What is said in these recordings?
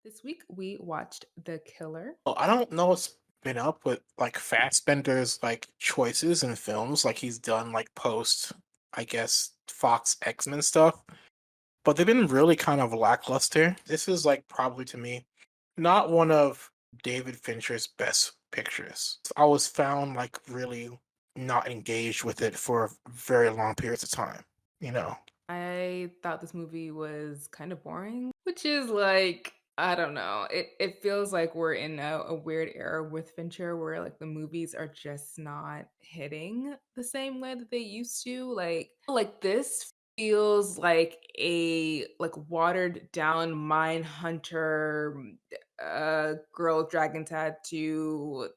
This week we watched The Killer. Well, I don't know what's been up with like Fassbender's like choices in films. Like he's done like post, I guess, Fox X-Men stuff, but they've been really kind of lackluster. This is like probably to me not one of David Fincher's best pictures. I was found like really not engaged with it for very long periods of time, you know. I thought this movie was kind of boring, which is like, I don't know. It feels like we're in a weird era with Fincher where like the movies are just not hitting the same way that they used to. Like this feels like a like watered down mine hunter girl with dragon tattoo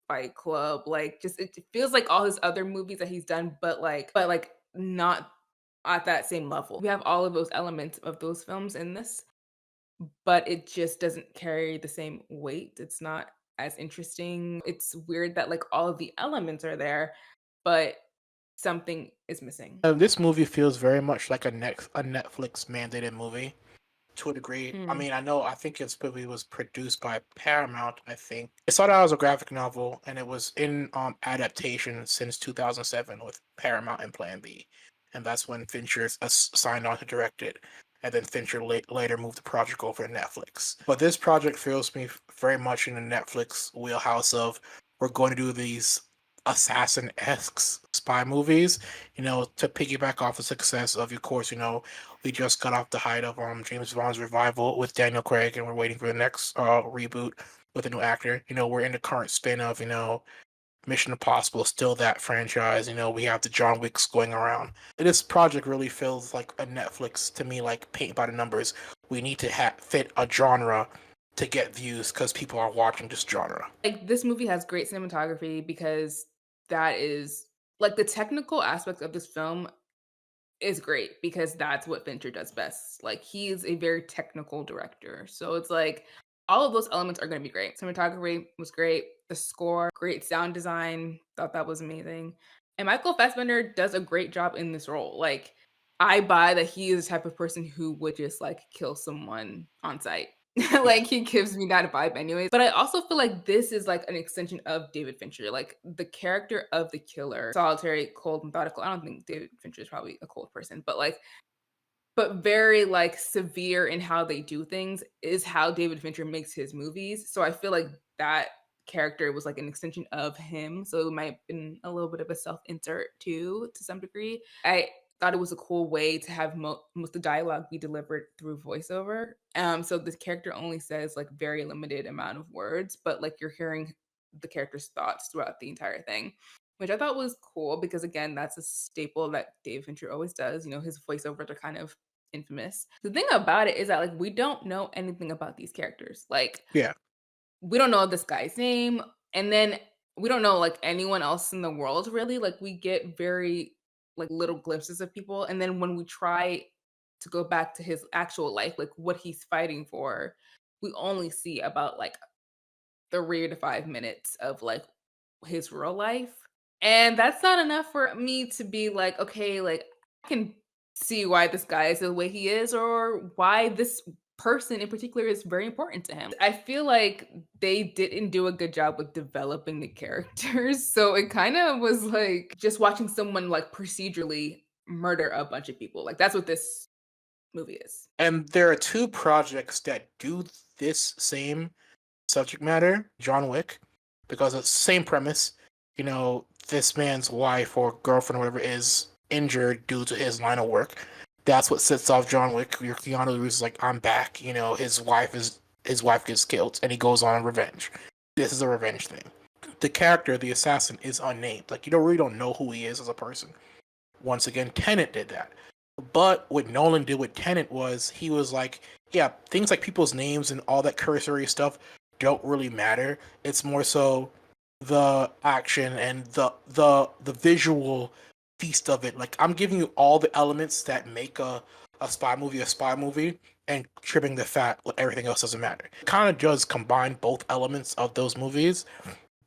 Fight Club, like, just it feels like all his other movies that he's done, but not at that same level. We have all of those elements of those films in this, but it just doesn't carry the same weight. It's not as interesting. It's weird that, like, all of the elements are there, but something is missing. This movie feels very much like a Netflix mandated movie to a degree. Mm. I think this movie was produced by Paramount, I think. It started out as a graphic novel and it was in adaptation since 2007 with Paramount and Plan B. And that's when Fincher signed on to direct it. And then Fincher later moved the project over to Netflix. But this project feels me very much in the Netflix wheelhouse of we're going to do these assassin-esque spy movies, to piggyback off the success of course, we just got off the height of James Bond's revival with Daniel Craig, and we're waiting for the next reboot with a new actor. We're in the current spin of Mission Impossible, still that franchise. We have the John Wicks going around. This project really feels like a Netflix to me, like paint by the numbers. We need to fit a genre to get views because people are watching this genre. Like, this movie has great cinematography because that is like, the technical aspects of this film is great because that's what Fincher does best. Like, he's a very technical director. So it's like all of those elements are gonna be great. Cinematography was great, the score, great sound design, thought that was amazing. And Michael Fassbender does a great job in this role. Like, I buy that he is the type of person who would just like kill someone on sight. Yeah. Like he gives me that vibe anyways. But I also feel like this is like an extension of David Fincher. Like the character of the killer, solitary, cold, methodical. I don't think David Fincher is probably a cold person, but very like severe in how they do things is how David Fincher makes his movies. So I feel like that character was like an extension of him. So it might have been a little bit of a self-insert too, to some degree. I thought it was a cool way to have most of the dialogue be delivered through voiceover. So this character only says like very limited amount of words, but like you're hearing the character's thoughts throughout the entire thing, which I thought was cool because again, that's a staple that Dave Fincher always does. You know, his voiceovers are kind of infamous. The thing about it is that like we don't know anything about these characters. Like Yeah. we don't know this guy's name, and then we don't know like anyone else in the world really. Like we get very like little glimpses of people, and then when we try to go back to his actual life, like what he's fighting for, we only see about like 3 to 5 minutes of like his real life. And that's not enough for me to be like, okay, like I can see why this guy is the way he is or why this person in particular is very important to him. I feel like they didn't do a good job with developing the characters. So it kind of was like just watching someone like procedurally murder a bunch of people. Like that's what this movie is. And there are two projects that do this same subject matter, John Wick, because it's the same premise. This man's wife or girlfriend or whatever is injured due to his line of work. That's what sets off John Wick. Your Keanu Reeves is like, I'm back. His wife gets killed, and he goes on revenge. This is a revenge thing. The character, the assassin, is unnamed. Like you don't really don't know who he is as a person. Once again, Tenet did that. But what Nolan did with Tenet was he was like, yeah, things like people's names and all that cursory stuff don't really matter. It's more so the action and the visual feast of it. Like I'm giving you all the elements that make a spy movie and trimming the fat. Everything else doesn't matter. It kind of does combine both elements of those movies,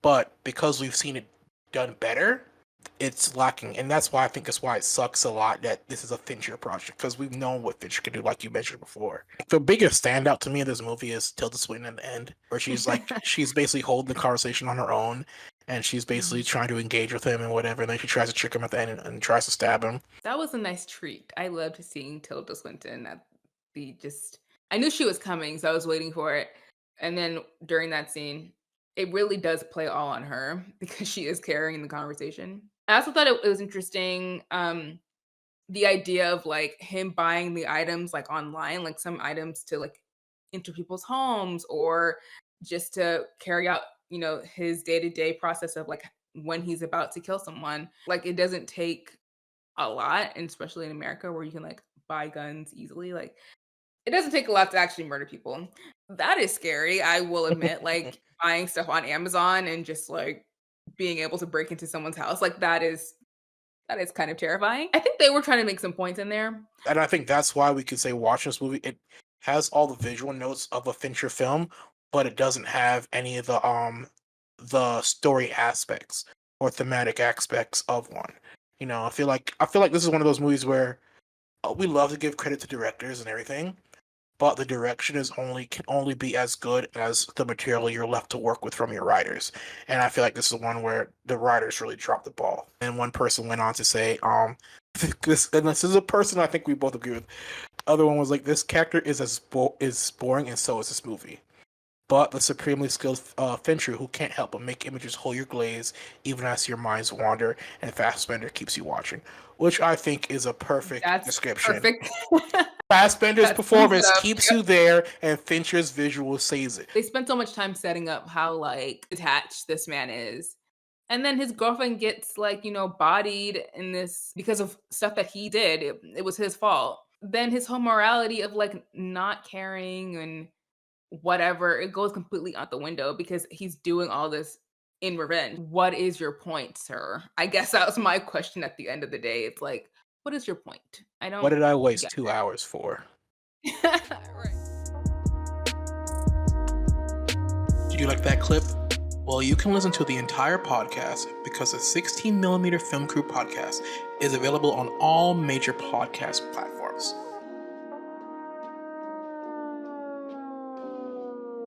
but because we've seen it done better, it's lacking, and that's why I think that's why it sucks a lot that this is a Fincher project, because we've known what Fincher can do, like you mentioned before. The biggest standout to me in this movie is Tilda Swinton at the end, where she's like she's basically holding the conversation on her own, and she's basically Mhm. trying to engage with him and whatever, and then she tries to trick him at the end and tries to stab him. That was a nice treat. I loved seeing Tilda Swinton at the just I knew she was coming, so I was waiting for it. And then during that scene, it really does play all on her because she is carrying the conversation. I also thought it was interesting, the idea of like him buying the items like online, like some items to like enter people's homes or just to carry out, his day-to-day process of like when he's about to kill someone. Like it doesn't take a lot, and especially in America where you can like buy guns easily. Like it doesn't take a lot to actually murder people. That is scary, I will admit. Like buying stuff on Amazon and just like being able to break into someone's house, like that is kind of terrifying. I think they were trying to make some points in there. And I think that's why we could say watching this movie, it has all the visual notes of a Fincher film, but it doesn't have any of the story aspects or thematic aspects of one. I feel like this is one of those movies where we love to give credit to directors and everything, but the direction can only be as good as the material you're left to work with from your writers. And I feel like this is one where the writers really dropped the ball. And one person went on to say, this is a person I think we both agree with. Other one was like, this character is boring, and so is this movie. But the supremely skilled Fincher, who can't help but make images hold your glaze even as your minds wander, and Fassbender keeps you watching, which I think is a perfect That's description. perfect. Fassbender's That sums it performance up. keeps you there, and Fincher's visual says it. They spent so much time setting up how like detached this man is. And then his girlfriend gets like, bodied in this because of stuff that he did. It was his fault. Then his whole morality of like not caring and whatever, it goes completely out the window because he's doing all this in revenge. What is your point, sir? I guess that was my question at the end of the day. It's like, what is your point? I What don't did I waste get 2 hours for? it. Right. Did you like that clip? Well, you can listen to the entire podcast because the 16mm Film Crew podcast is available on all major podcast platforms.